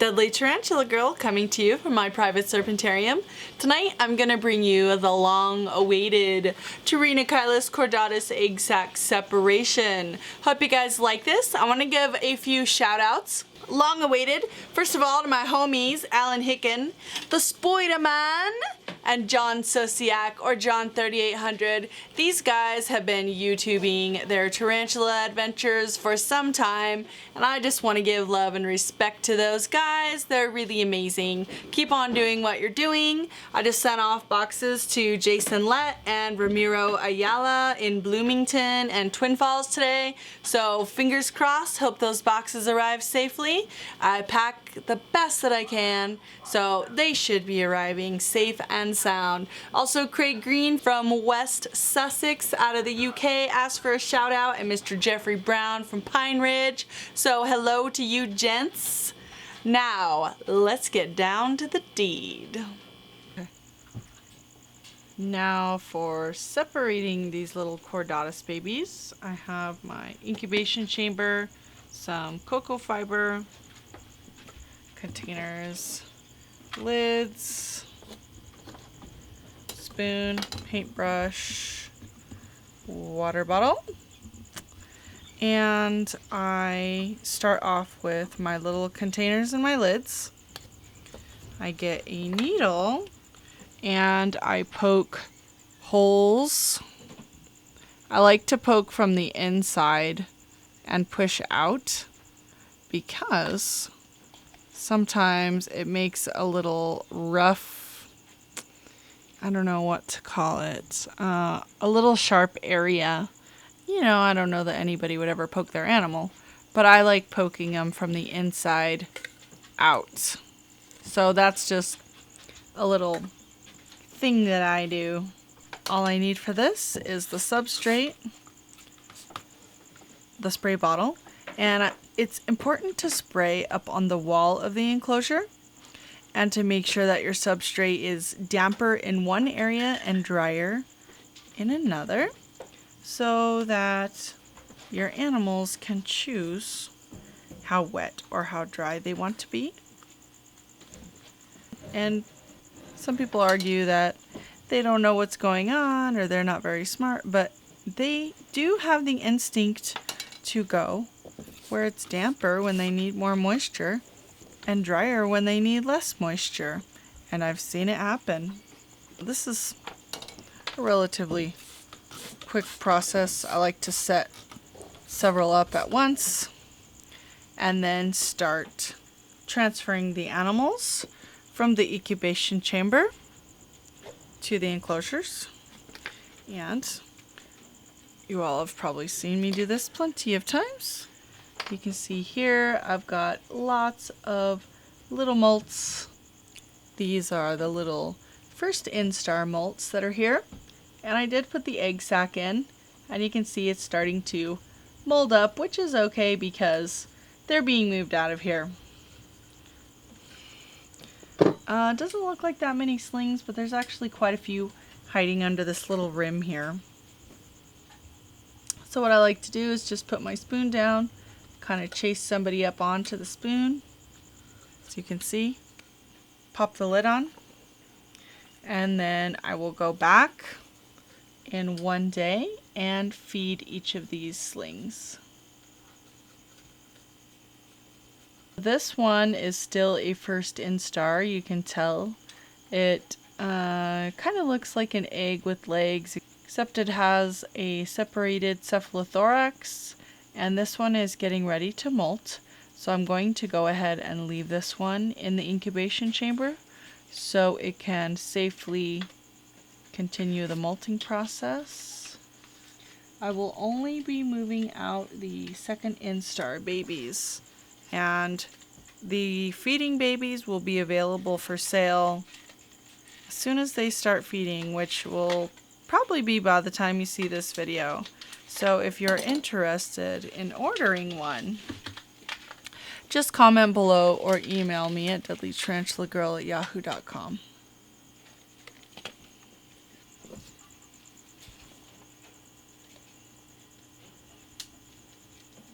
Deadly Tarantula Girl coming to you from my private serpentarium. Tonight I'm going to bring you the long-awaited Pterinochilus chordatus Eggsack separation. Hope you guys like this. I want to give a few shout-outs. Long-awaited, first of all, to my homies, Alan Hicken, the Spider-Man, and John Sosiak, or John 3800. These guys have been YouTubing their tarantula adventures for some time, and I just want to give love and respect to those guys. They're really amazing. Keep on doing what you're doing. I just sent off boxes to Jason Lett and Ramiro Ayala in Bloomington and Twin Falls today, so fingers crossed, hope those boxes arrive safely. I pack the best that I can, so they should be arriving safe and sound. Also, Craig Green from West Sussex out of the UK asked for a shout out, and Mr. Jeffrey Brown from Pine Ridge. So hello to you gents. Now, let's get down to the deed. Now for separating these little chordatus babies, I have my incubation chamber, some cocoa fiber, containers, lids, spoon, paintbrush, water bottle, and I start off with my little containers and my lids. I get a needle and I poke holes. I like to poke from the inside and push out because sometimes it makes a little rough, I don't know what to call it, a little sharp area. You know, I don't know that anybody would ever poke their animal, but I like poking them from the inside out. So that's just a little thing that I do. All I need for this is the substrate, the spray bottle, and it's important to spray up on the wall of the enclosure and to make sure that your substrate is damper in one area and drier in another so that your animals can choose how wet or how dry they want to be. And some people argue that they don't know what's going on or they're not very smart, but they do have the instinct to go where it's damper when they need more moisture and drier when they need less moisture. And I've seen it happen. This is a relatively quick process. I like to set several up at once and then start transferring the animals from the incubation chamber to the enclosures. And you all have probably seen me do this plenty of times. You can see here I've got lots of little molts. These are the little first instar molts that are here. And I did put the egg sac in, and you can see it's starting to mold up, which is okay because they're being moved out of here. Doesn't look like that many slings, but there's actually quite a few hiding under this little rim here. So what I like to do is just put my spoon down, kind of chase somebody up onto the spoon, as you can see, pop the lid on, and then I will go back in one day and feed each of these slings. This one is still a first instar. You can tell it kind of looks like an egg with legs, except it has a separated cephalothorax, and this one is getting ready to molt. So I'm going to go ahead and leave this one in the incubation chamber so it can safely continue the molting process. I will only be moving out the second instar babies, and the feeding babies will be available for sale as soon as they start feeding, which will probably be by the time you see this video. So if you're interested in ordering one, just comment below or email me at deadlytarantulagirl@yahoo.com.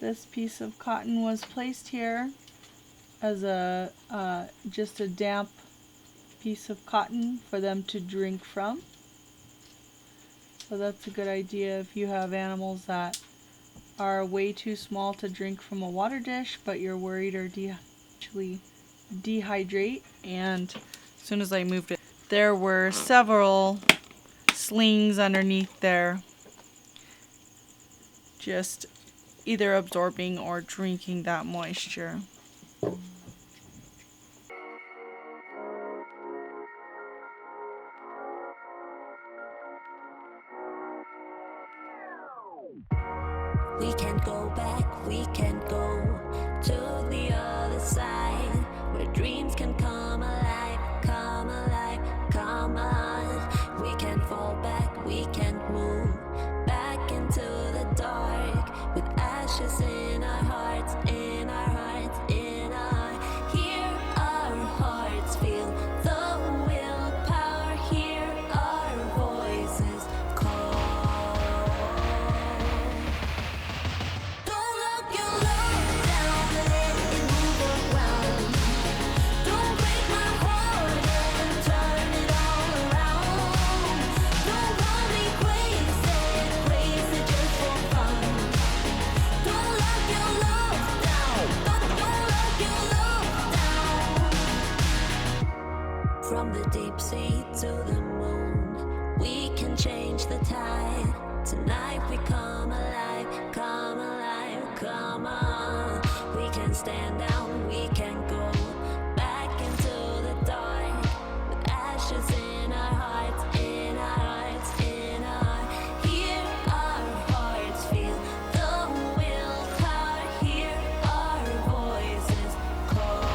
This piece of cotton was placed here as a just a damp piece of cotton for them to drink from. So that's a good idea if you have animals that are way too small to drink from a water dish, but you're worried or actually dehydrate. And as soon as I moved it, there were several slings underneath there, just either absorbing or drinking that moisture. We can't go back, we can't go to the other side, where dreams can come alive, come alive, come on. We can't fall back, we can't move back into the dark, with ashes in our hearts, in our hearts, in our. Hear our hearts, feel the willpower, hear our voices call. From the deep sea to the moon, we can change the tide. Tonight we come alive, come alive, come on. We can stand down, we can go back into the dark, with ashes in our hearts, in our hearts, in our. Hear our hearts, feel the willpower, hear our voices call.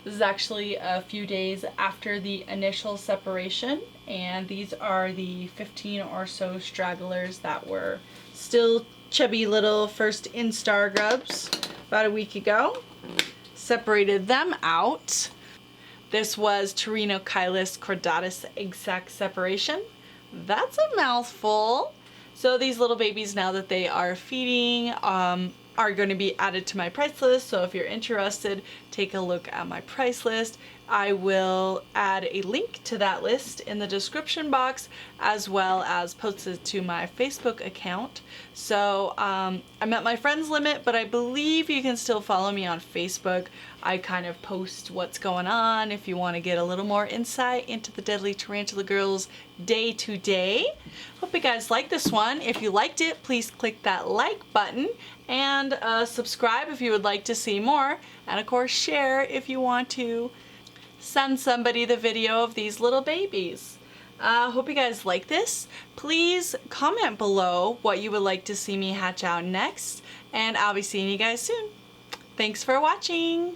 This is actually a few days after the initial separation, and these are the 15 or so stragglers that were still chubby little first instar grubs about a week ago. Separated them out. This was Pterinochilus chordatus Eggsack separation. That's a mouthful. So these little babies, now that they are feeding, are going to be added to my price list. So if you're interested, take a look at my price list. I will add a link to that list in the description box, as well as post it to my Facebook account. So I'm at my friends limit, but I believe you can still follow me on Facebook. I kind of post what's going on if you want to get a little more insight into the Deadly Tarantula Girls day to day. Hope you guys like this one. If you liked it, please click that like button and subscribe if you would like to see more. And of course, share if you want to. Send somebody the video of these little babies. Hope you guys like this. Please comment below what you would like to see me hatch out next, and I'll be seeing you guys soon. Thanks for watching.